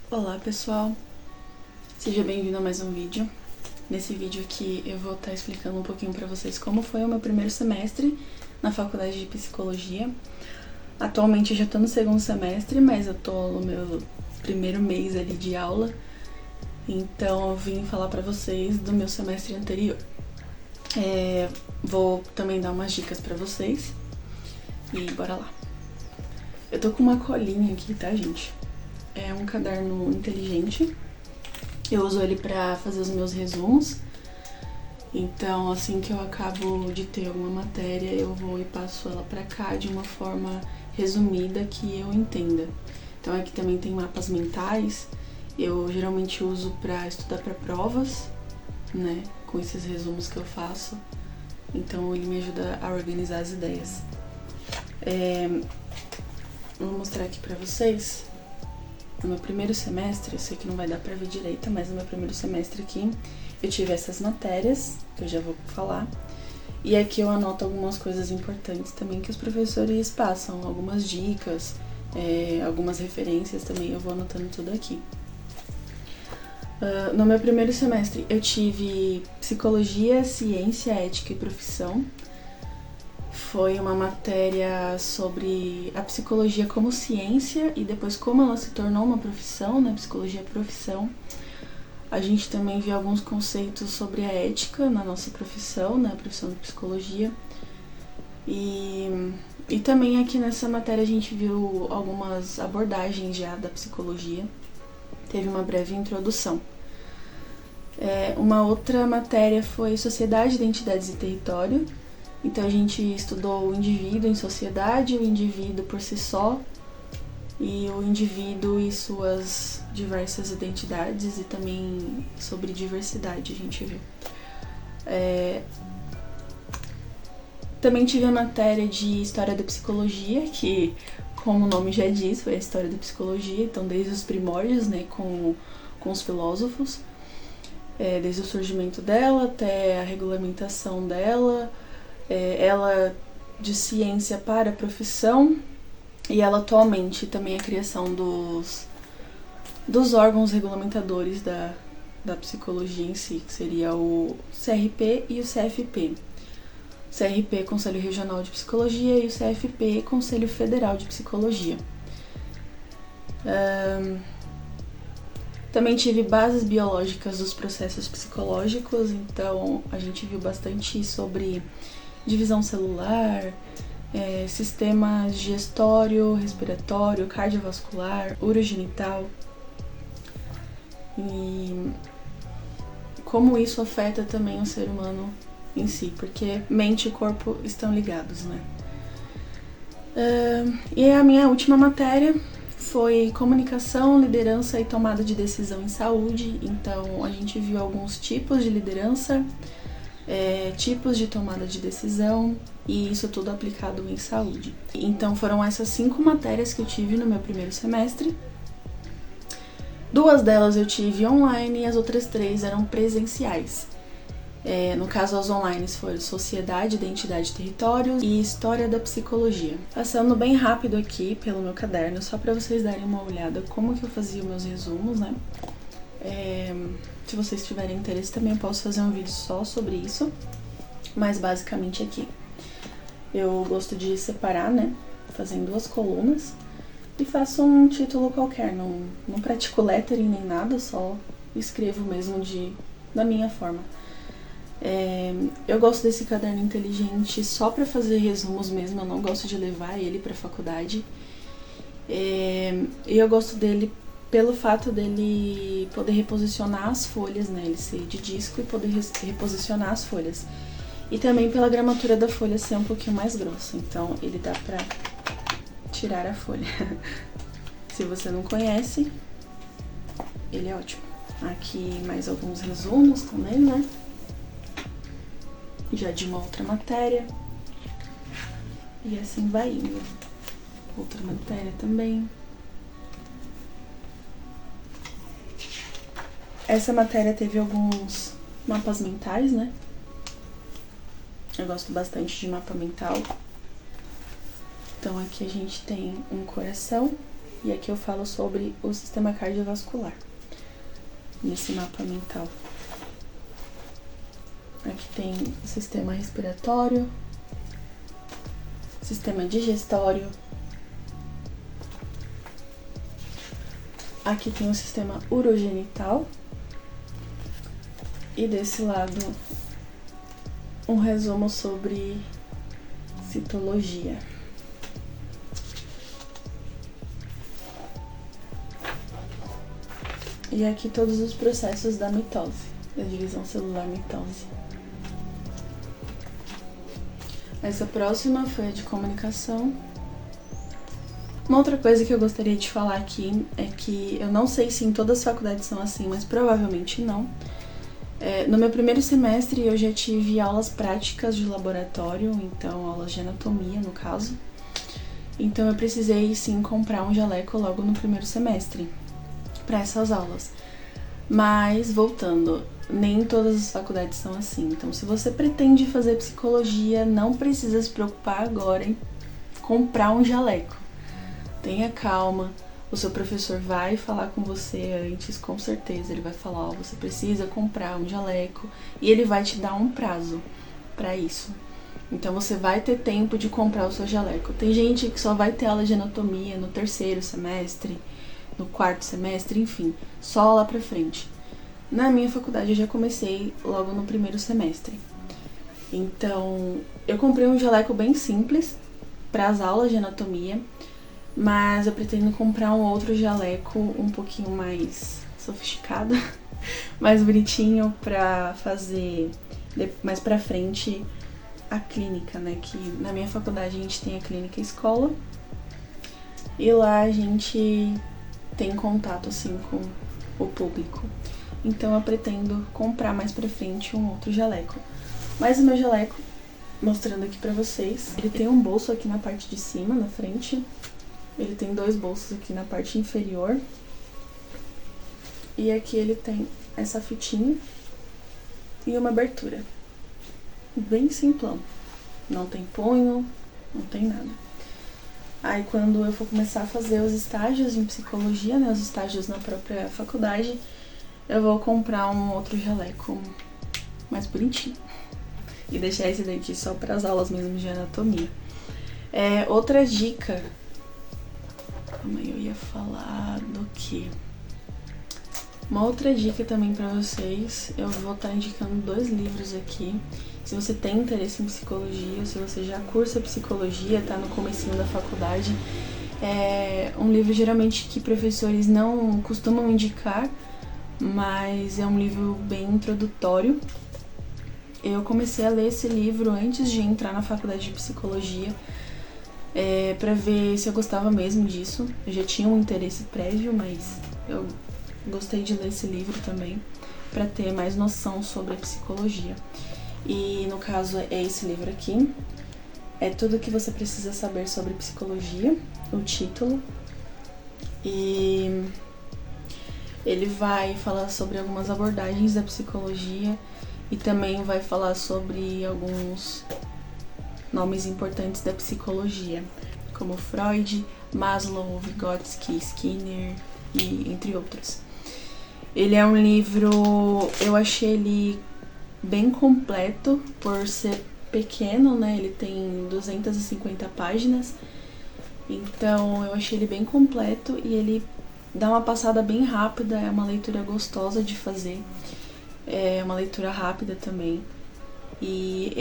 Olá pessoal, seja bem-vindo a mais um vídeo. Nesse vídeo aqui eu vou estar explicando um pouquinho para vocês como foi o meu primeiro semestre na faculdade de psicologia. Atualmente eu já estou no segundo semestre, mas eu estou no meu primeiro mês ali de aula, então eu vim falar para vocês do meu semestre anterior. Vou também dar umas dicas para vocês e bora lá. Eu tô com uma colinha aqui, tá, gente? É um caderno inteligente. Eu uso ele pra fazer os meus resumos. Então, assim que eu acabo de ter alguma matéria, eu vou e passo ela pra cá de uma forma resumida que eu entenda. Então, aqui também tem mapas mentais. Eu geralmente uso pra estudar pra provas, né? Com esses resumos que eu faço. Então, ele me ajuda a organizar as ideias. Vou mostrar aqui pra vocês. No meu primeiro semestre, eu sei que não vai dar pra ver direito, mas no meu primeiro semestre aqui, eu tive essas matérias, que eu já vou falar. E aqui eu anoto algumas coisas importantes também que os professores passam, algumas dicas, algumas referências também, eu vou anotando tudo aqui. No meu primeiro semestre, eu tive Psicologia, Ciência, Ética e Profissão. Foi uma matéria sobre a psicologia como ciência e depois como ela se tornou uma profissão, né? Psicologia é profissão. A gente também viu alguns conceitos sobre a ética na nossa profissão, né? A profissão de psicologia. E também aqui nessa matéria a gente viu algumas abordagens já da psicologia. Teve uma breve introdução. Uma outra matéria foi Sociedade, Identidades e Território. Então a gente estudou o indivíduo em sociedade, o indivíduo por si só, e o indivíduo e suas diversas identidades, e também sobre diversidade a gente viu. Também tive a matéria de História da Psicologia, que, como o nome já diz, foi a história da psicologia, então desde os primórdios, né, com os filósofos, desde o surgimento dela até a regulamentação dela, ela de ciência para a profissão, e ela atualmente também a criação dos órgãos regulamentadores da psicologia em si, que seria o CRP e o CFP. CRP, Conselho Regional de Psicologia, e o CFP, Conselho Federal de Psicologia. Também tive bases biológicas dos processos psicológicos, então a gente viu bastante sobre divisão celular, sistema digestório, respiratório, cardiovascular, urogenital, e como isso afeta também o ser humano em si, porque mente e corpo estão ligados, né? E a minha última matéria foi Comunicação, Liderança e Tomada de Decisão em Saúde. Então a gente viu alguns tipos de liderança, tipos de tomada de decisão, e isso tudo aplicado em saúde. Então foram essas 5 matérias que eu tive no meu primeiro semestre. 2 delas eu tive online e as outras 3 eram presenciais. No caso, as online foram Sociedade, Identidade e Território e História da Psicologia. Passando bem rápido aqui pelo meu caderno, só para vocês darem uma olhada como que eu fazia meus resumos, né? Se vocês tiverem interesse também eu posso fazer um vídeo só sobre isso, mas basicamente aqui eu gosto de separar, né, fazer em 2 colunas e faço um título qualquer, não pratico lettering nem nada, só escrevo mesmo da minha forma. Eu gosto desse caderno inteligente só pra fazer resumos mesmo, eu não gosto de levar ele pra faculdade, e eu gosto dele pelo fato dele poder reposicionar as folhas, né? Ele ser de disco e poder reposicionar as folhas. E também pela gramatura da folha ser um pouquinho mais grossa, então ele dá pra tirar a folha. Se você não conhece, ele é ótimo. Aqui mais alguns resumos também, né? Já de uma outra matéria. E assim vai indo. Outra matéria também. Essa matéria teve alguns mapas mentais, né? Eu gosto bastante de mapa mental. Então aqui a gente tem um coração E aqui eu falo sobre o sistema cardiovascular, nesse mapa mental. Aqui tem o sistema respiratório, sistema digestório. Aqui tem o sistema urogenital. E desse lado, um resumo sobre citologia. E aqui todos os processos da mitose, da divisão celular mitose. Essa próxima foi a de comunicação. Uma outra coisa que eu gostaria de falar aqui é que eu não sei se em todas as faculdades são assim, mas provavelmente não. No meu primeiro semestre eu já tive aulas práticas de laboratório, então aulas de anatomia no caso. Então eu precisei sim comprar um jaleco logo no primeiro semestre para essas aulas. Mas voltando, nem todas as faculdades são assim. Então se você pretende fazer psicologia, não precisa se preocupar agora em comprar um jaleco. Tenha calma. O seu professor vai falar com você antes, com certeza. Ele vai falar, você precisa comprar um jaleco, e ele vai te dar um prazo para isso. Então você vai ter tempo de comprar o seu jaleco. Tem gente que só vai ter aula de anatomia no terceiro semestre, no quarto semestre, enfim, só lá pra frente. Na minha faculdade eu já comecei logo no primeiro semestre. Então eu comprei um jaleco bem simples para as aulas de anatomia, mas eu pretendo comprar um outro jaleco um pouquinho mais sofisticado, mais bonitinho, pra fazer mais pra frente a clínica, né? Que na minha faculdade a gente tem a clínica escola, e lá a gente tem contato assim com o público. Então eu pretendo comprar mais pra frente um outro jaleco. Mas o meu jaleco, mostrando aqui pra vocês, ele tem um bolso aqui na parte de cima, na frente. Ele tem 2 bolsos aqui na parte inferior. E aqui ele tem essa fitinha e uma abertura. Bem simplão. Não tem punho, não tem nada. Aí quando eu for começar a fazer os estágios em psicologia, né, os estágios na própria faculdade, eu vou comprar um outro jaleco mais bonitinho. E deixar esse daqui só para as aulas mesmo de anatomia. Outra dica... Calma aí, eu ia falar do quê? Uma outra dica também pra vocês, eu vou estar indicando 2 livros aqui. Se você tem interesse em psicologia, se você já cursa psicologia, tá no comecinho da faculdade, é um livro geralmente que professores não costumam indicar, mas é um livro bem introdutório. Eu comecei a ler esse livro antes de entrar na faculdade de psicologia, pra ver se eu gostava mesmo disso. Eu já tinha um interesse prévio, mas eu gostei de ler esse livro também, pra ter mais noção sobre a psicologia. E no caso é esse livro aqui, é tudo que você precisa saber sobre psicologia, o título. E ele vai falar sobre algumas abordagens da psicologia e também vai falar sobre alguns nomes importantes da psicologia, como Freud, Maslow, Vygotsky, Skinner e entre outros. Ele é um livro, eu achei ele bem completo por ser pequeno, né? Ele tem 250 páginas, então eu achei ele bem completo e ele dá uma passada bem rápida, é uma leitura gostosa de fazer, é uma leitura rápida também, e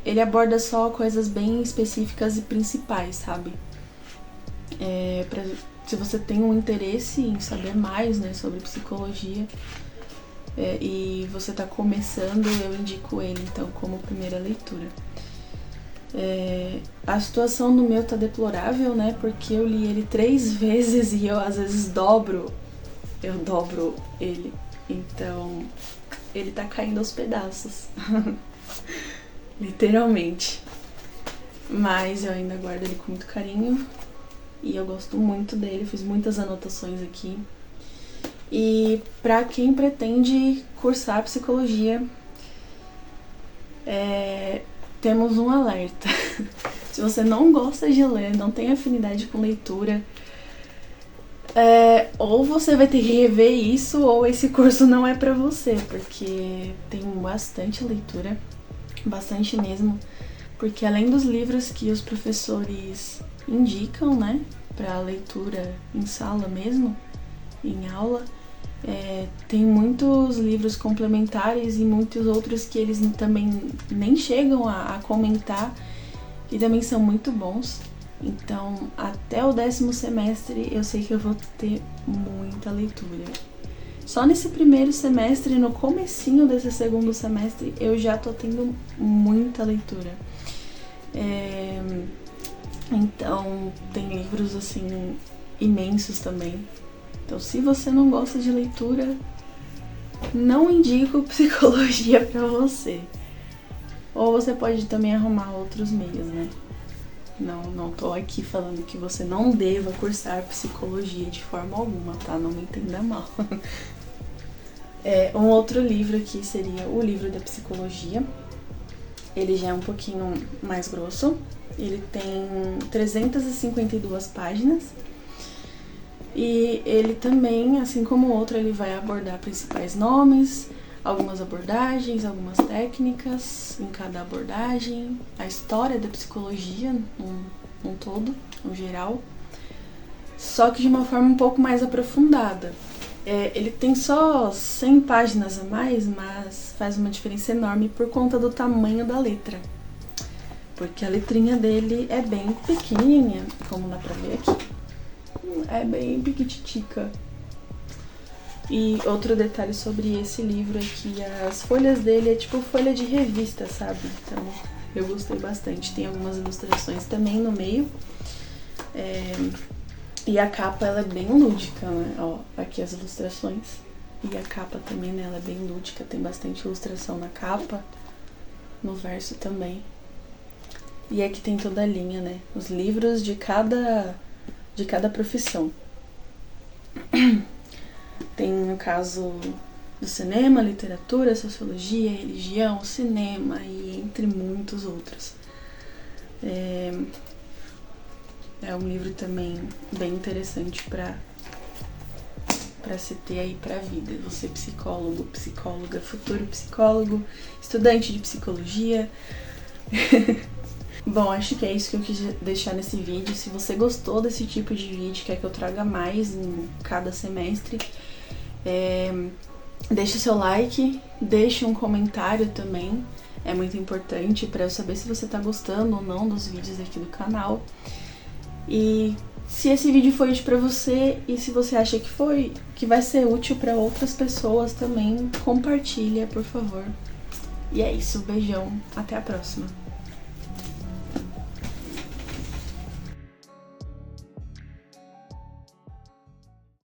ele aborda só coisas bem específicas e principais, sabe? Se você tem um interesse em saber mais, né, sobre psicologia, e você tá começando, eu indico ele, então, como primeira leitura. A situação do meu tá deplorável, né, porque eu li ele 3 vezes e eu às vezes dobro ele, então ele tá caindo aos pedaços. Literalmente. Mas eu ainda guardo ele com muito carinho e eu gosto muito dele, fiz muitas anotações aqui. E pra quem pretende cursar psicologia, temos um alerta. Se você não gosta de ler, não tem afinidade com leitura, Ou você vai ter que rever isso, ou esse curso não é pra você, porque tem bastante leitura, bastante mesmo, porque além dos livros que os professores indicam, né, pra leitura em sala mesmo, em aula, tem muitos livros complementares e muitos outros que eles também nem chegam a comentar e também são muito bons. Então, até o 10º semestre eu sei que eu vou ter muita leitura. Só nesse primeiro semestre, no comecinho desse 2º semestre, eu já tô tendo muita leitura. Então, tem livros assim imensos também. Então, se você não gosta de leitura, não indico psicologia pra você. Ou você pode também arrumar outros meios, né? Não tô aqui falando que você não deva cursar psicologia de forma alguma, tá? Não me entenda mal. Um outro livro aqui seria o livro da psicologia. Ele já é um pouquinho mais grosso. Ele tem 352 páginas. E ele também, assim como o outro, ele vai abordar principais nomes, algumas abordagens, algumas técnicas em cada abordagem, a história da psicologia num todo, no geral, só que de uma forma um pouco mais aprofundada. Ele tem só 100 páginas a mais, mas faz uma diferença enorme por conta do tamanho da letra, porque a letrinha dele é bem pequenininha, como dá pra ver aqui, é bem piquititica. E outro detalhe sobre esse livro é que as folhas dele é tipo folha de revista, sabe? Então eu gostei bastante. Tem algumas ilustrações também no meio. E a capa, ela é bem lúdica, né? Ó, aqui as ilustrações. E a capa também, né? Ela é bem lúdica. Tem bastante ilustração na capa. No verso também. E aqui tem toda a linha, né? Os livros de cada profissão. Tem, no caso do cinema, literatura, sociologia, religião, cinema e entre muitos outros. É um livro também bem interessante para se ter aí pra vida. Você psicólogo, psicóloga, futuro psicólogo, estudante de psicologia. Bom, acho que é isso que eu quis deixar nesse vídeo. Se você gostou desse tipo de vídeo, quer que eu traga mais em cada semestre, deixe seu like, deixe um comentário também. É muito importante para eu saber se você tá gostando ou não dos vídeos aqui do canal. E se esse vídeo foi útil pra você e se você acha que vai ser útil para outras pessoas também, compartilha, por favor. E é isso, beijão, até a próxima.